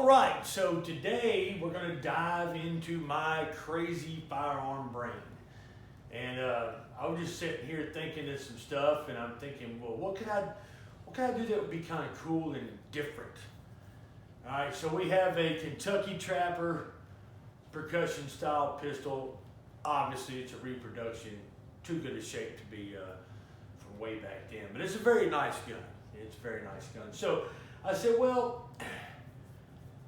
right, so today we're going to dive into my crazy firearm brain. And I was just sitting here thinking of some stuff, and I'm thinking, well, what can I do that would be kind of cool and different? All right, so we have a Kentucky Trapper percussion style pistol. Obviously, it's a reproduction, too good a shape to be from way back then, but it's a very nice gun. It's a very nice gun. So I said, well,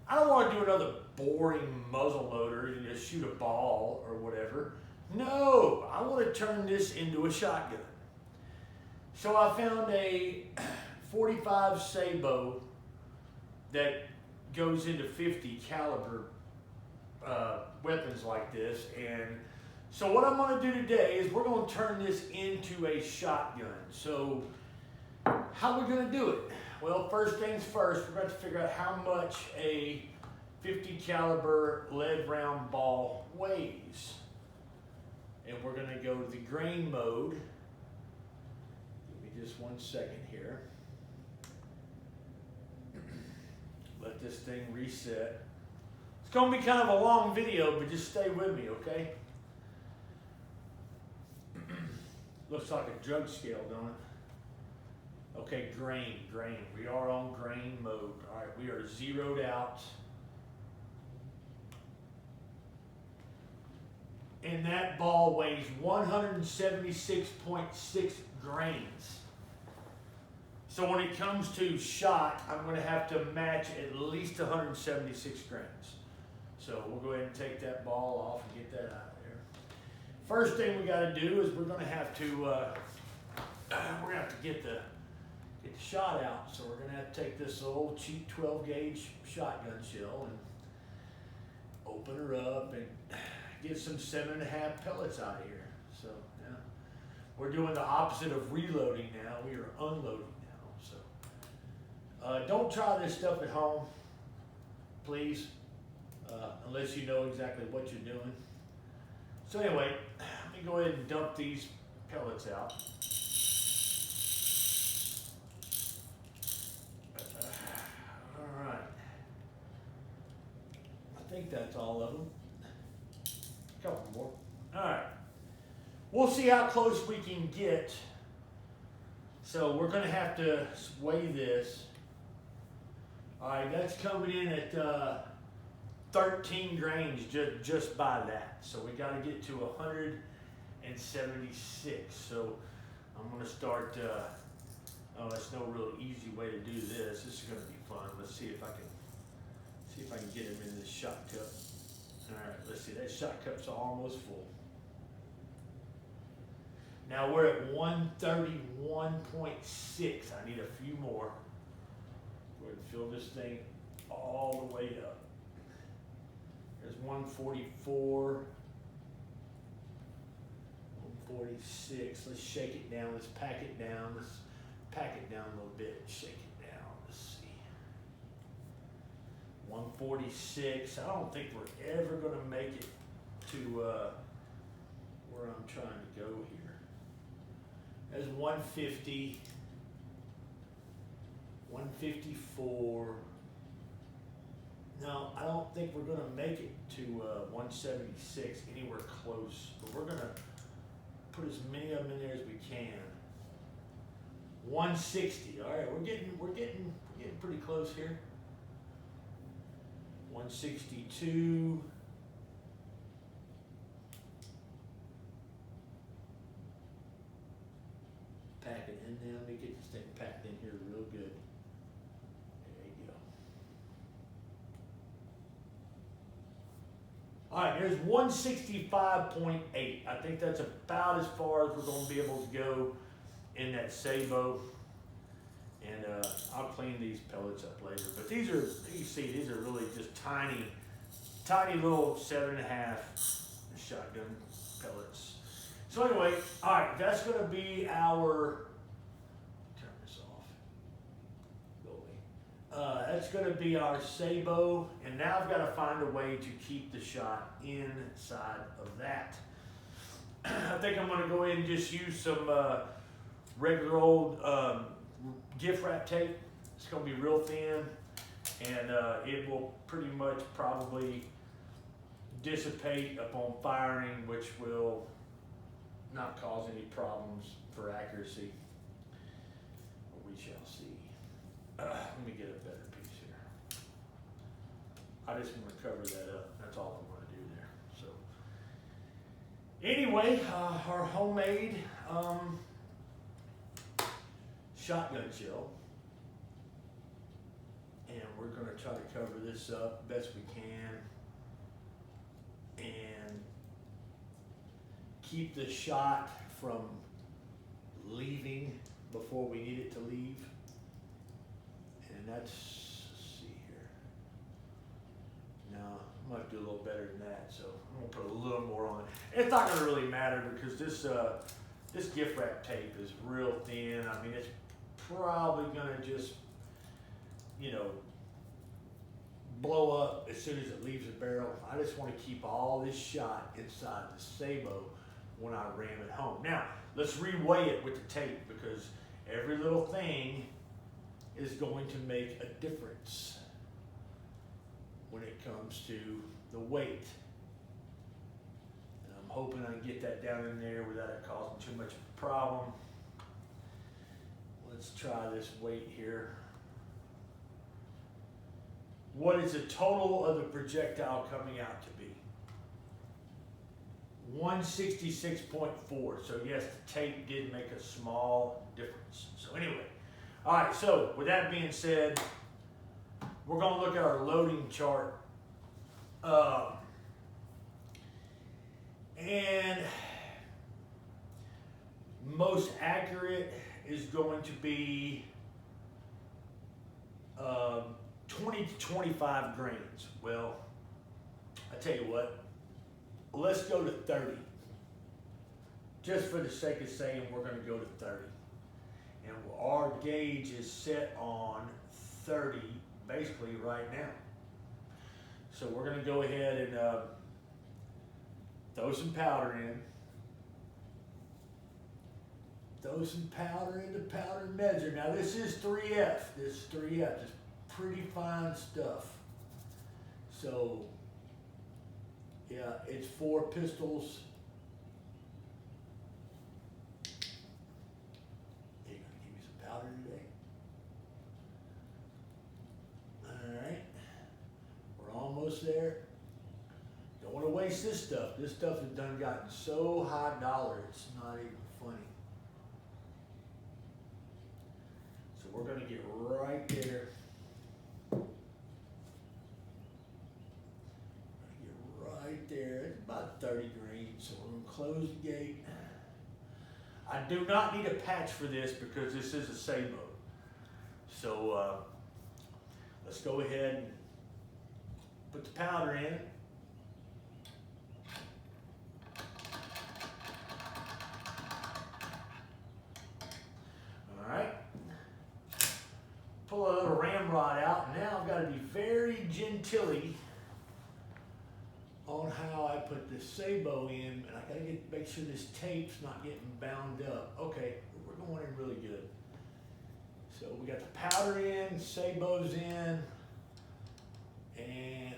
I don't want to do another boring muzzle loader and just shoot a ball or whatever. No, I want to turn this into a shotgun. So I found a 45 Sabo that goes into 50 caliber weapons like this. And so what I'm going to do today is we're going to turn this into a shotgun. So how are we going to do it? Well, first things first, we're going to figure out how much a 50 caliber lead round ball weighs. And we're going to go to the grain mode. Give me just 1 second here. Let this thing reset. It's going to be kind of a long video, but just stay with me, okay? Looks like a drug scale, don't it? Okay, grain. We are on grain mode. All right, we are zeroed out. And that ball weighs 176.6 grains. So when it comes to shot, I'm going to have to match at least 176 grains. So we'll go ahead and take that ball off and get that out of there. First thing we got to do is we're going to have to get the shot out. So we're going to have to take this old cheap 12 gauge shotgun shell and open her up and get some 7.5 pellets out of here. So yeah, we're doing the opposite of reloading now. We are unloading now. So don't try this stuff at home, please, unless you know exactly what you're doing. So anyway, let me go ahead and dump these pellets out. All right. I think that's all of them. A couple more. All right. We'll see how close we can get. So we're going to have to weigh this. All right, that's coming in at 13 grains just by that. So we got to get to 176. So I'm going to start. It's no real easy way to do this. This is going to be fun. Let's see if I can get him in this shot cup. All right, let's see. That shot cup's almost full. Now we're at 131.6. I need a few more. Go ahead and fill this thing all the way up. There's 144, 146. Let's shake it down. Let's pack it down. Let's pack it down a little bit. Shake it down. Let's see. 146. I don't think we're ever going to make it to where I'm trying to go here. There's 150, 154. No, I don't think we're going to make it to 176 anywhere close. But we're going to put as many of them in there as we can. 160. All right, we're getting pretty close here. 162. Pack it in there. Let me get this thing packed in here real good. There you go. All right, here's 165.8. I think that's about as far as we're going to be able to go in that Sabo. And I'll clean these pellets up later. But these are, you see, these are really just tiny little 7.5 shotgun pellets. So anyway, all right, that's going to be our, turn this off. Go away. That's going to be our Sabo. And now I've got to find a way to keep the shot inside of that. I think I'm going to go ahead and just use some regular old gift wrap tape. It's going to be real thin, and it will pretty much probably dissipate upon firing, which will not cause any problems for accuracy. We shall see. Let me get a better piece here. I just want to cover that up. That's all I'm going to do there. So, anyway, our homemade shotgun shell, and we're going to try to cover this up best we can, and keep the shot from leaving before we need it to leave. And that's, let's see here. No, I might do a little better than that, so I'm gonna put a little more on it. It's not gonna really matter because this gift wrap tape is real thin. I mean, it's probably gonna just, you know, blow up as soon as it leaves the barrel. I just want to keep all this shot inside the sabot when I ram it home. Now, let's reweigh it with the tape because every little thing is going to make a difference when it comes to the weight. And I'm hoping I can get that down in there without it causing too much of a problem. Let's try this weight here. What is the total of the projectile coming out to be? 166.4. So yes, the tape did make a small difference. So anyway, all right, so with that being said, we're going to look at our loading chart. And most accurate is going to be 20 to 25 grains. Well, I tell you what, let's go to 30. Just for the sake of saying we're going to go to 30. And our gauge is set on 30 basically right now. So we're going to go ahead and throw some powder in. Throw some powder in the powder measure. Now this is 3F. This is 3F. It's pretty fine stuff. So yeah, it's 4 pistols. Are you gonna give me some powder today? All right, we're almost there. Don't want to waste this stuff. This stuff has done gotten so high dollar, it's not even funny. So we're gonna get right there. Right there, it's about 30 grains, so we're gonna close the gate. I do not need a patch for this because this is a sabot. So let's go ahead and put the powder in. All right, pull a little ramrod out. Now I've got to be very gentilly on how I put this sabot in, and I gotta make sure this tape's not getting bound up. Okay, we're going in really good. So we got the powder in, sabot's in, and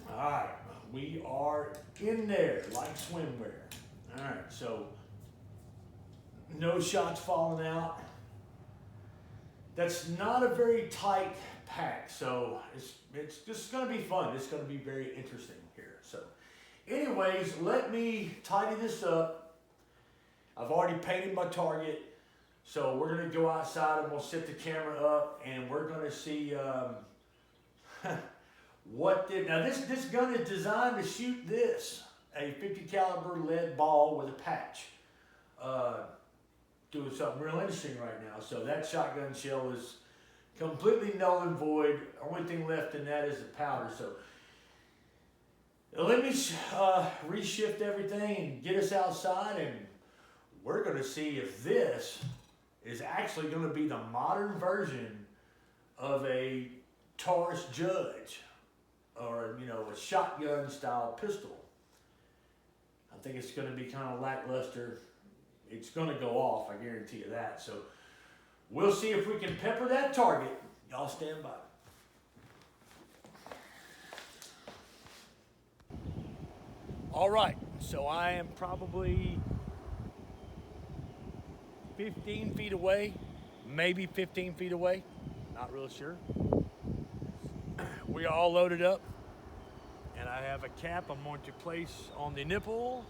all right, we are in there like swimwear. All right, so no shots falling out. That's not a very tight pack, so it's just going to be fun. It's going to be very interesting here. So anyways, let me tidy this up. I've already painted my target, so we're going to go outside and we'll set the camera up and we're going to see now this gun is designed to shoot this, a 50 caliber lead ball with a patch. Doing something real interesting right now. So that shotgun shell is completely null and void. Only thing left in that is the powder. So let me reshift everything and get us outside, and we're going to see if this is actually going to be the modern version of a Taurus Judge, or a shotgun style pistol. I think it's going to be kind of lackluster. It's going to go off, I guarantee you that. So We'll see if we can pepper that target. Y'all stand by. All right, so I am probably 15 feet away, maybe 15 feet away, not really sure. We are all loaded up, and I have a cap I'm going to place on the nipple.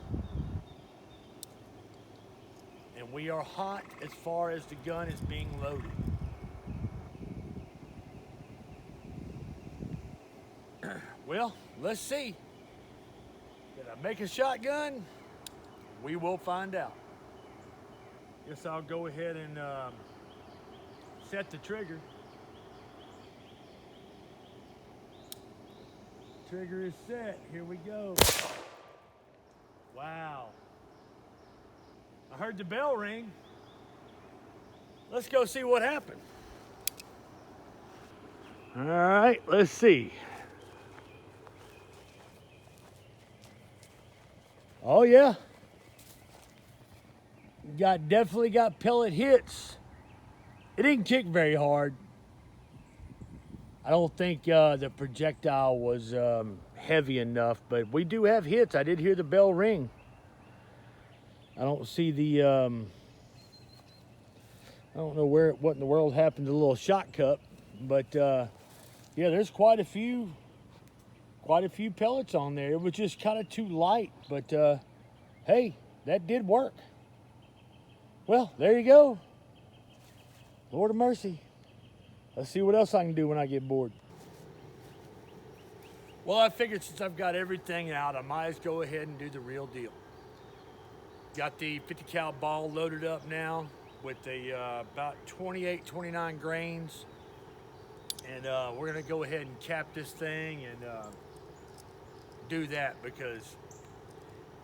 And we are hot as far as the gun is being loaded. Well, let's see. Did I make a shotgun? We will find out. Guess I'll go ahead and set the trigger. Trigger is set. Here we go. Wow. I heard the bell ring. Let's go see what happened. All right, let's see. Oh yeah. Definitely got pellet hits. It didn't kick very hard. I don't think the projectile was heavy enough, but we do have hits. I did hear the bell ring. I don't see the, I don't know what in the world happened to the little shot cup, but yeah, there's quite a few pellets on there. It was just kind of too light, but hey, that did work. Well, there you go. Lord of mercy. Let's see what else I can do when I get bored. Well, I figured since I've got everything out, I might as well go ahead and do the real deal. Got the 50 cal ball loaded up now with the about 28, 29 grains. And we're gonna go ahead and cap this thing and do that because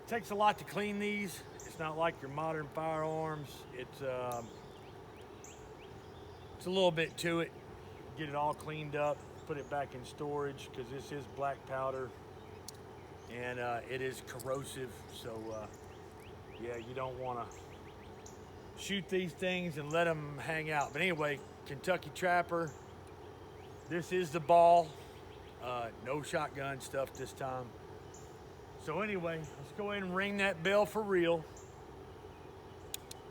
it takes a lot to clean these. It's not like your modern firearms. It's a little bit to it. Get it all cleaned up, put it back in storage because this is black powder and it is corrosive. So yeah, you don't want to shoot these things and let them hang out. But anyway, Kentucky Trapper, this is the ball. No shotgun stuff this time. So anyway, let's go ahead and ring that bell for real.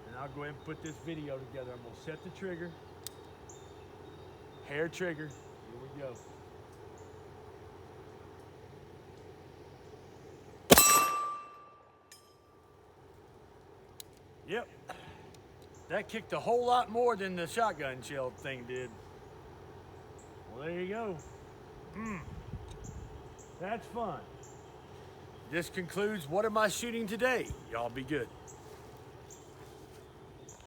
And I'll go ahead and put this video together. I'm gonna set the trigger. Hair trigger, here we go. Yep, that kicked a whole lot more than the shotgun shell thing did. Well, there you go. That's fun. This concludes What Am I Shooting Today? Y'all be good.